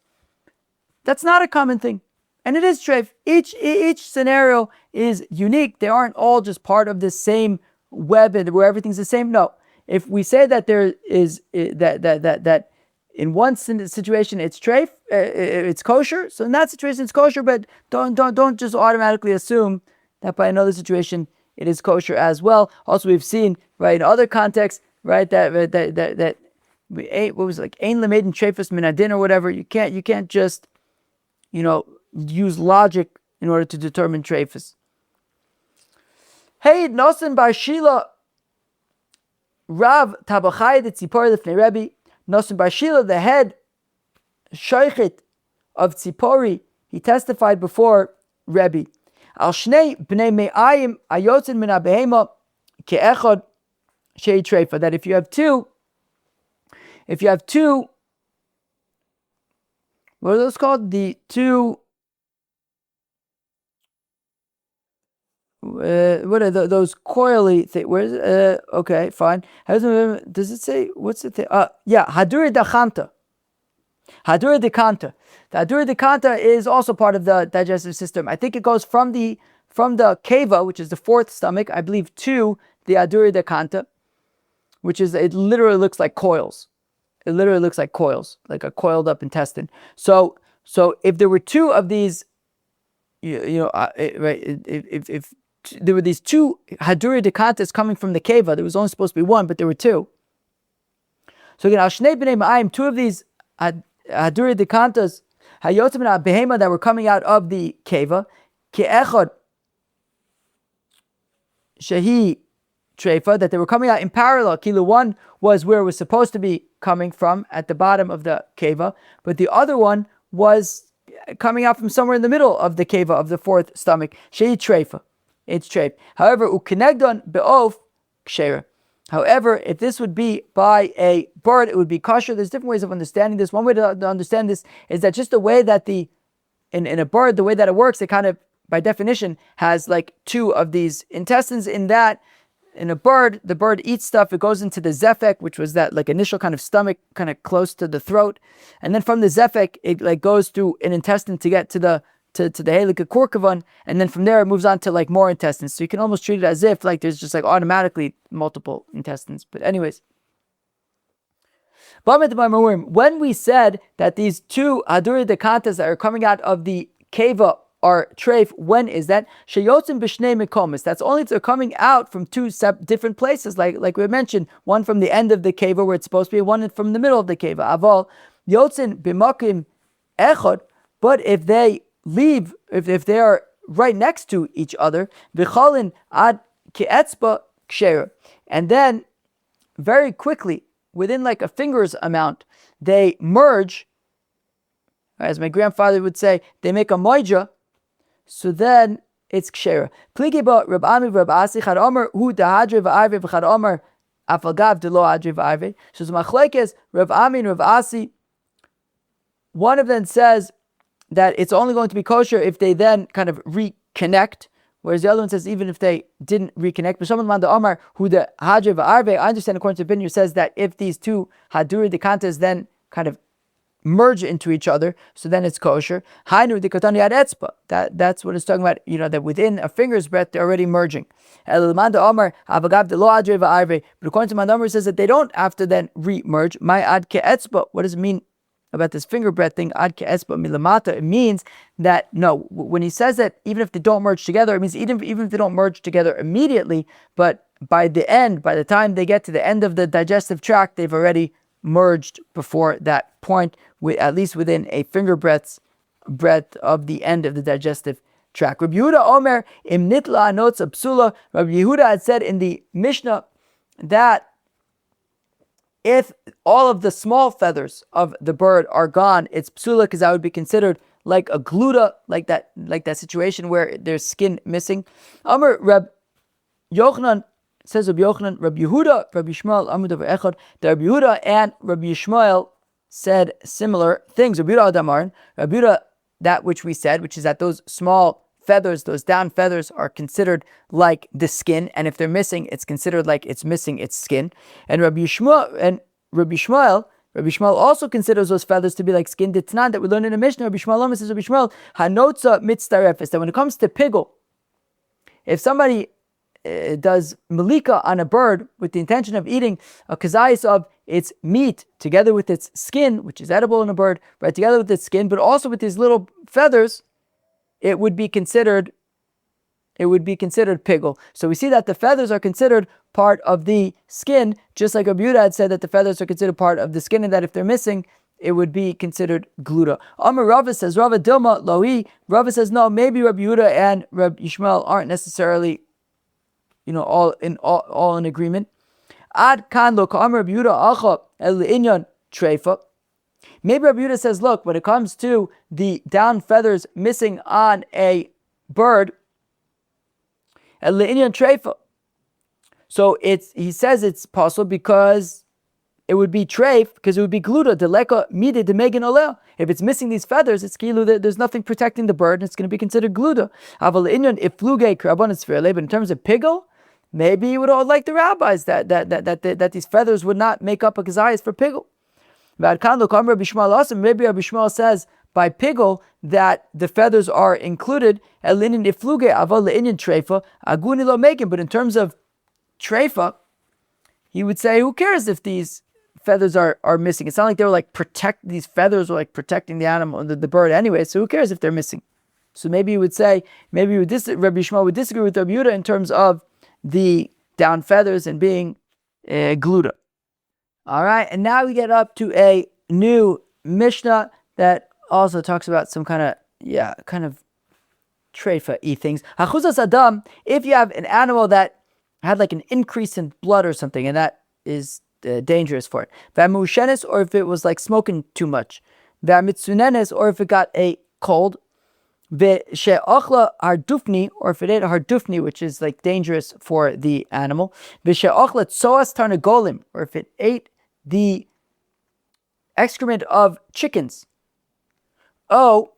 that's not a common thing, and it is treif. Each scenario is unique. They aren't all just part of the same web and where everything's the same. No, if we say that there is that in one situation it's treif, it's kosher. So in that situation it's kosher, but don't just automatically assume that by another situation it is kosher as well. Also, we've seen right in other contexts, right, that we ate what was it, like ein lemedin treifus min adin or whatever. You can't just use logic in order to determine treifus. Hey, Nosen Bar Shila, Rav Tabachai the Tzipori Lefnei Rebbe, Nosen Bar Shila, the head Shaychit of Tzipori, he testified before Rebbe. Al Shnei Bnei Me'ayim Ayotzin Min HaBehema Ke'echad Shei Tereifah, that if you have two, what are those called? The two, what are those coily things? Where is it? Okay, fine. Does it say, what's the thing? Yeah, Haduri Dachanta. Hadura Decanta. The Hadura Decanta is also part of the digestive system. I think it goes from the cava, which is the fourth stomach, I believe, to the Hadura Decanta, which is, it literally looks like coils. It literally looks like coils, like a coiled up intestine. So if there were two of these, right? If there were these two Hadura Decantas coming from the cava, there was only supposed to be one, but there were two. So again, Al Shnei Bnei Ma'ayim, two of these Haduri Dekantas, Hayotim and Behema, that were coming out of the cava, Ke'echad Shehi Tereifah, that they were coming out in parallel. Kilo one was where it was supposed to be coming from, at the bottom of the cava, but the other one was coming out from somewhere in the middle of the cava of the fourth stomach. Shehi Tereifah. It's treif. However, ukenegdon be'of ksheira. However, if this would be by a bird, it would be kosher. There's different ways of understanding this. One way to understand this is that just the way that in a bird, the way that it works, it kind of, by definition, has like two of these intestines. In that, in a bird, the bird eats stuff, it goes into the zephek, which was that like initial kind of stomach, kind of close to the throat. And then from the zephek, it like goes through an intestine to get to the halakha korkavan, and then from there it moves on to like more intestines. So you can almost treat it as if like there's just like automatically multiple intestines. But anyways, when we said that these two Haduri Dekantas that are coming out of the cava are treif, when is that? Sheyotzim b'shnei mekomis. That's only if they're coming out from two different places, like we mentioned, one from the end of the cava where it's supposed to be, one from the middle of the cava. Aval yotzin b'makim echad. But if they leave, if they are right next to each other, v'chalin ad ke'etzba ksheira, and then very quickly, within like a finger's amount, they merge, as my grandfather would say, they make a moija, so then it's ksheira. Pligiba Rab Ami Rab Asi Chad Omer Hu Dahadre V'Arve V'Chad Omer Afalgav Delo Adre V'Arve. So the machlekes Rab Ami and Rab Asi, one of them says that it's only going to be kosher if they then kind of reconnect, whereas the other one says even if they didn't reconnect. But someone the Omar who the Hadre V'Arve, I understand according to the opinion, says that if these two Haduri Dekantas then kind of merge into each other, so then it's kosher. Hainu Dikatani Ad Etzba. That's what it's talking about, that within a finger's breadth they're already merging. But according to Mandamar, it says that they don't have to then re-merge. My Ad Ke'etzba, what does it mean about this finger breadth thing? Ad Ke'etzba milamata. It means that, no, when he says that even if they don't merge together, it means even if they don't merge together immediately, but by the time they get to the end of the digestive tract, they've already merged before that point, at least within a finger breadth of the end of the digestive tract. Rabbi Yehuda Omer im nitla anotz psula. Rabbi Yehuda had said in the Mishnah that if all of the small feathers of the bird are gone, it's psula, because that would be considered like a gluta, like that situation where there's skin missing. Omer Rab Yochanan, says Rabbi Yochanan, Rabbi Yehuda, Rabbi Yishmael, Amud of Echad, that Rabbi Yehuda and Rabbi Yishmael said similar things. Rabbi Yehuda Adamarin, Rabbi Yehuda, that which we said, which is that those small feathers, those down feathers, are considered like the skin, and if they're missing, it's considered like it's missing its skin. And Rabbi Yishmael also considers those feathers to be like skin. Ditnan, that we learned in a Mishnah. Rabbi Yishmael says, Rabbi Yishmael, Hanotza mitztarefes, that when it comes to pigul, if somebody does malika on a bird with the intention of eating a kazayis of its meat together with its skin, which is edible in a bird, right, together with its skin, but also with these little feathers, it would be considered pigul. So we see that the feathers are considered part of the skin, just like Rabbi Yehuda had said that the feathers are considered part of the skin, and that if they're missing, it would be considered gluta. Amar Rava says, Rava Dilma Lohi. Rava says, no, maybe Rabbi Yehuda and Rabbi Yishmael aren't necessarily all in agreement. Ad kan lo ka'amar Rabbi Yehuda acha el inyan Tereifah. Maybe Rabbi Yehuda says, look, when it comes to the down feathers missing on a bird, el inyan Tereifah. So he says it's possible because it would be treif, because it would be gluta, deleka mide de megan oleh. If it's missing these feathers, it's kilu, there's nothing protecting the bird, and it's going to be considered gluta. Aval inyan ifluge karabanis firle. But in terms of pigel, maybe you would all like the rabbis that these feathers would not make up a gazayas for pigel. Maybe Rabbi Shmuel says by pigel that the feathers are included. But in terms of treifa, he would say, who cares if these feathers are missing? It's not like they were these feathers were protecting the animal, the bird anyway, so who cares if they're missing? So maybe he would say, Rabbi Shmuel would disagree with Rabbi Yehuda in terms of the down feathers and being gluta. All right, and now we get up to a new Mishnah that also talks about some kind of treifa-y things. Hachuzas adam, if you have an animal that had an increase in blood or something, and that is dangerous for it. V'amushenes, or if it was smoking too much. V'amitzunenes, or if it got a cold. V'she'ochla hardufni, or if it ate hardufni, which is dangerous for the animal. V'she'ochla tzoas tarnagolim, or if it ate the excrement of chickens. Oh,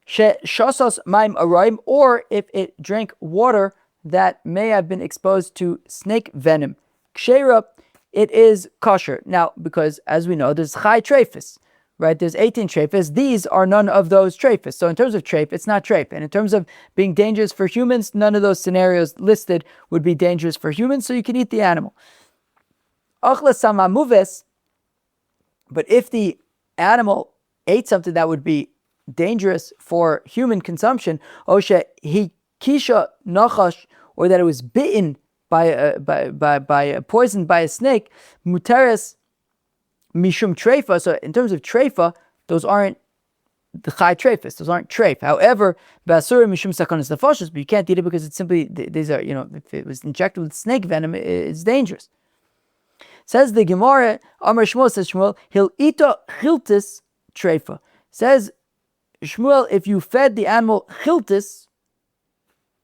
she'shasos maim aroim, or if it drank water that may have been exposed to snake venom. Kshera, it is kosher. Now, because as we know, there's chai treifas, right? There's 18 treifas. These are none of those treifas. So in terms of treif, it's not treif. And in terms of being dangerous for humans, none of those scenarios listed would be dangerous for humans, so you can eat the animal. Achla sama muves, but if the animal ate something that would be dangerous for human consumption, oshe hikisha nachash, or that it was bitten by poisoned by a snake, muteres mishum treifa. So in terms of treifa, those aren't the chai treifas, those aren't treif. However, basura mishum sakanas nefashos, but you can't eat it because it's simply, these are, if it was injected with snake venom, it's dangerous. Says the Gemara, Amar Shmuel, says Shmuel, hil ita chiltis treifa. Says Shmuel, if you fed the animal chiltis,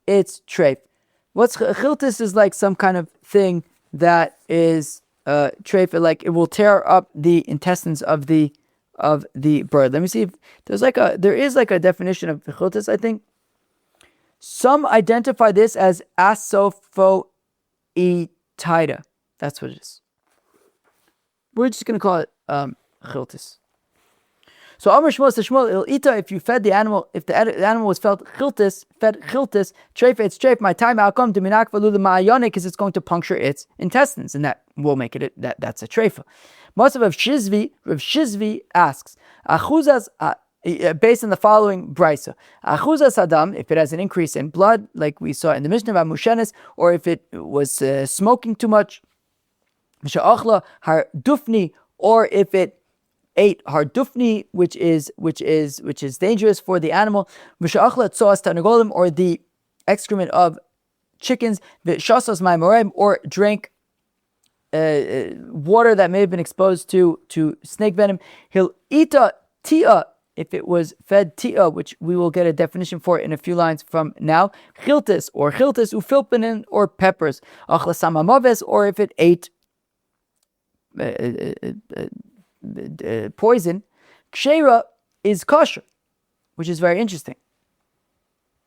it's treif. What's chiltis is some kind of thing that is treif, it will tear up the intestines of the bird. Let me see if there's there is a definition of chiltis, I think. Some identify this as asophoetida. That's what it is. We're just going to call it chiltis. So Amar Shmuel says Shmuel, il ita, if you fed the animal, if the animal was fed chiltis, treifa, it's treif. My time outcome to minak valu ma'ayone, because it's going to puncture its intestines, and that will make it that's a treifa. Most of Rav Shizvi asks, achuzas, based on the following brisa, achuzas adam, if it has an increase in blood, like we saw in the Mishnah about mushenes, or if it was smoking too much, misha'achla har dufni, or if it ate hardufni, which is dangerous for the animal, misha'achla tzoas tarnagolim, or the excrement of chickens, v'shasas ma'imorim, or drank water that may have been exposed to snake venom. He'll ita tia, if it was fed tia, which we will get a definition for in a few lines from now. Chiltis ufilpinin, or peppers. Achla samamaves, or if it ate poison. Kshera is kosher, which is very interesting.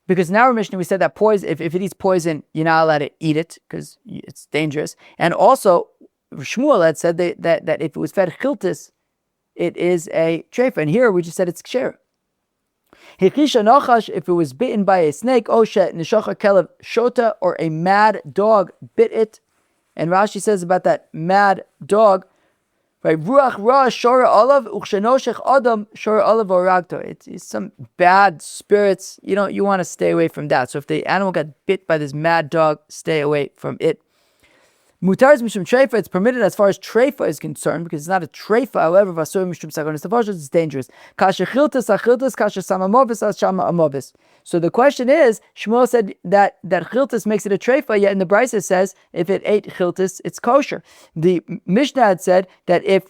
Because in our Mishnah we said that poison, if it eats poison, you're not allowed to eat it because it's dangerous. And also, Shmuel had said that if it was fed chiltis, it is a treifa. And here we just said it's kshera. Hikisha nachash, if it was bitten by a snake, oshet nishacha kelev shota, or a mad dog bit it. And Rashi says about that mad dog, right? Ruach ra shora olav uchshenoshech adam shora olav oragto. It's some bad spirits. You want to stay away from that. So if the animal got bit by this mad dog, stay away from it. Mutar's mishum treifa, it's permitted as far as treifa is concerned, because it's not a treifa, however, vasur mishum sagonis tefashos, it's dangerous. Kasha chiltas, achiltas, kasha samamovis, shama amovis. So the question is, Shmuel said that chiltas makes it a treifa, yet in the Brisa it says, if it ate chiltas, it's kosher. The Mishnah had said that if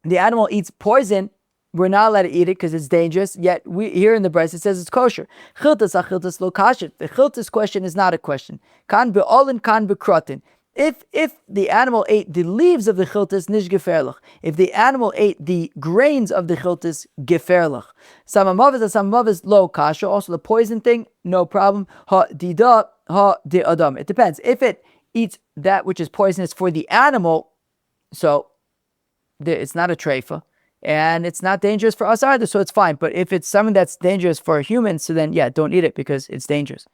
the animal eats poison, we're not allowed to eat it because it's dangerous. Yet here in the Brisa it says it's kosher. Chiltas achiltas lo kasher. The chiltas question is not a question. Kan be'olin, kan be'krotin. If the animal ate the leaves of the chiltas, nish geferlach. If the animal ate the grains of the chiltas, geferlach. Samamavis lo kasher. Also the poison thing, no problem. Ha dida, ha de adam. It depends. If it eats that which is poisonous for the animal, so it's not a treifa, and it's not dangerous for us either, so it's fine. But if it's something that's dangerous for humans, so then yeah, don't eat it because it's dangerous.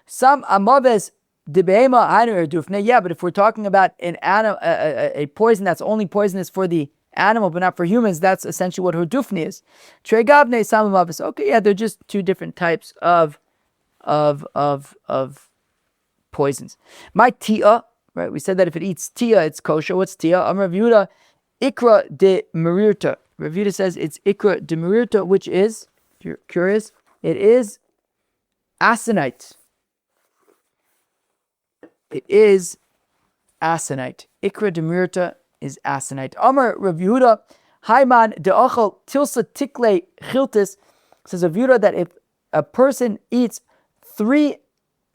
Some amaves debehema hainu erdufne. Yeah, but if we're talking about an animal, a poison that's only poisonous for the animal but not for humans, that's essentially what herdufne is. Tregavne some amaves. Okay, yeah, they're just two different types of poisons. My tia, right? We said that if it eats tia, it's kosher. What's tia? Amar Rav Yehuda, ikra de merirta. Rav Yehuda says it's ikra de merirta, which is, if you're curious, it is aconite. It is aconite. Ikra de merirta is aconite. Amar Rav Yehuda, Haiman de achal tilsa tikle chiltis. Says Rav Yehuda that if a person eats 3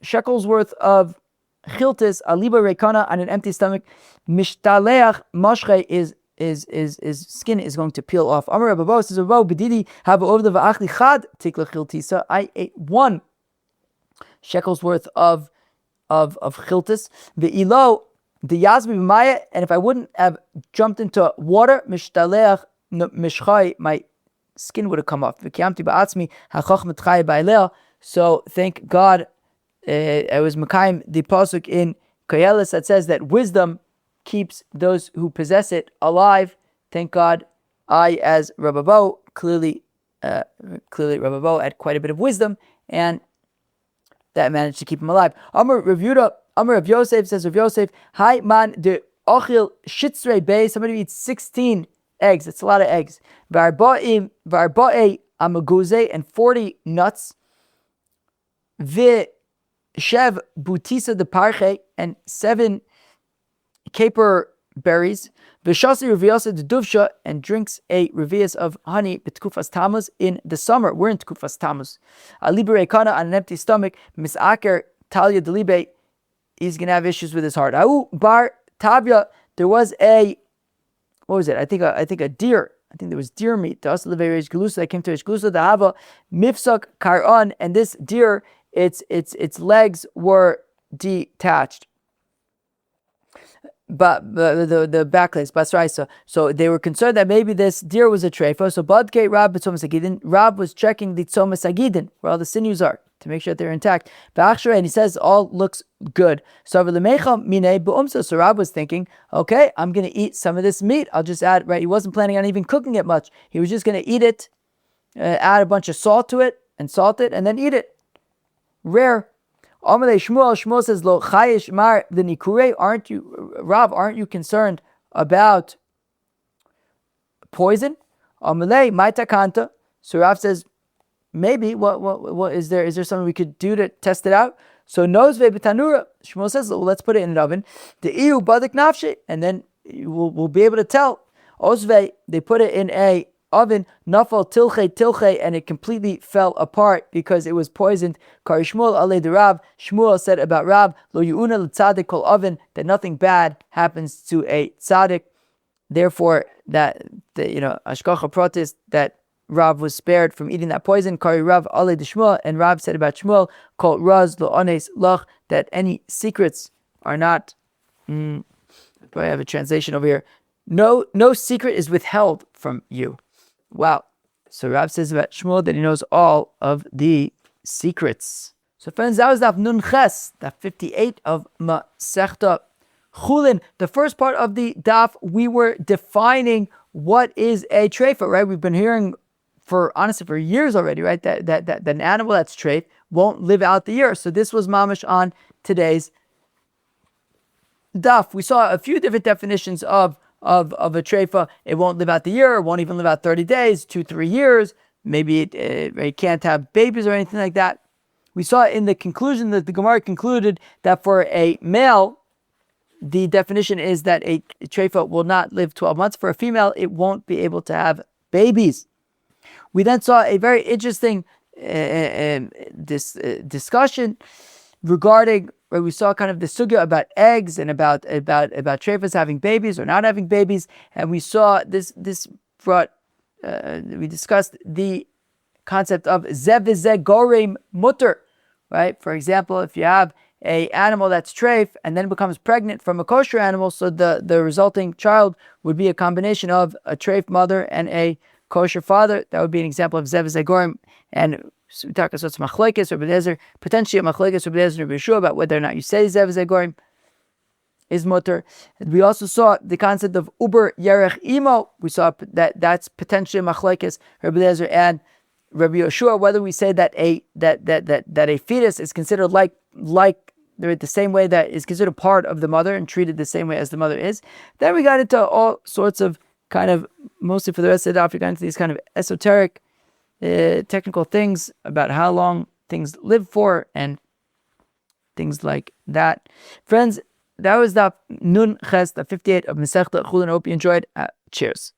shekels worth of chiltis, aliba rekana, on an empty stomach, mishtaleach mashche, is skin is going to peel off. Amar Babble says, Babble b'didi have over the va'achli chad tikla chiltisa. I ate 1 shekel's worth of chiltis. Ve'ilo the yazmi b'maya, and if I wouldn't have jumped into water, mishtaleach mishchai, my skin would have come off. V'kiyamti ba'atzmi hachachmet chai ba'ileh. So thank God, I was Mekayim the pasuk in Koheles that says that wisdom keeps those who possess it alive. Thank God, I as Rababo clearly Rababo had quite a bit of wisdom, and that managed to keep him alive. Amar Rav Yehuda, Amar Rav Yosef says Rav Yosef, Hi man de ochil shitzrei bay. Somebody eats 16 eggs. That's a lot of eggs. V'arba'e amaguze, and 40 nuts. Shev butisa de parche, and 7 caper berries. V'shasi reviasa de duvsha, and drinks a revias of honey betkufas tammuz in the summer. We're in tkufas tammuz. Alibere kana, on an empty stomach. Misaker talia delibe, he's gonna have issues with his heart. Au bar tabia, there was a, what was it? I think a deer. I think there was deer meat. The aslive glusa that came to Ishglusa the hava mifsak karan, and this deer, its legs were detached, but the back legs, basraisa. So they were concerned that maybe this deer was a treifa. So Badke Rab b'tzomas agidin. Rab was checking the tzomas agidin, where all the sinews are, to make sure that they're intact. And he says all looks good. So Rab was thinking, okay, I'm going to eat some of this meat. I'll just add, right? He wasn't planning on even cooking it much. He was just going to eat it, add a bunch of salt to it, and salt it, and then eat it. Rare. Shmuel says, Lo chayish mar the nikure. Aren't you concerned about poison? Amalei maitakanta. So Rav says, maybe. What is there? Is there something we could do to test it out? So nozve b'tanura. Shmuel says, well, let's put it in an oven. The iu badik nafshe, and then we'll be able to tell. Osve, they put it in a oven, nafal tilche, and it completely fell apart because it was poisoned. Kari Shmuel ale de Rav. Shmuel said about Rav, lo yu'una l'tzadik kol oven, that nothing bad happens to a tzaddik. Therefore, that ashkacha protis, that Rav was spared from eating that poison. Kari Rav ale de Shmuel, and Rav said about Shmuel, kol raz lo ones lach, that any secrets are not. I have a translation over here. No secret is withheld from you. Wow. So Rav says about Shmuel that he knows all of the secrets. So friends, that was Daf Nun Ches, Daf 58 of Masechta Chullin. The first part of the Daf, we were defining what is a treifa, right? We've been hearing for years already, right? That an animal that's treif won't live out the year. So this was mamish on today's daf, we saw a few different definitions of a treifa. It won't live out the year, it won't even live out 30 days, 2-3 years. Maybe it can't have babies or anything like that. We saw in the conclusion that the Gemara concluded that for a male, the definition is that a treifa will not live 12 months. For a female, it won't be able to have babies. We then saw a very interesting discussion regarding where we saw kind of the sugya about eggs and about treifas having babies or not having babies, and we saw this brought we discussed the concept of ze v'ze gorem mutter, right? For example, if you have a animal that's treif and then becomes pregnant from a kosher animal, so the resulting child would be a combination of a treif mother and a kosher father. That would be an example of ze v'ze gorem. And so we talk about machlekes or b'lezer, potentially a machlekes or b'lezer or b'shua about whether or not you say ze v'ze gorem is mutter. We also saw the concept of uber yerech imo. We saw that's potentially a machlekes Rabbi Eliezer and Rabbi Yoshua, whether we say that a fetus is considered like they're the same way that is considered part of the mother and treated the same way as the mother is. Then we got into all sorts of kind of, mostly for the rest of the daf, we got into these kind of esoteric technical things about how long things live for and things like that. Friends, that was the Nun Ches, the 58 of Masechta Chullin. I hope you enjoyed. Cheers.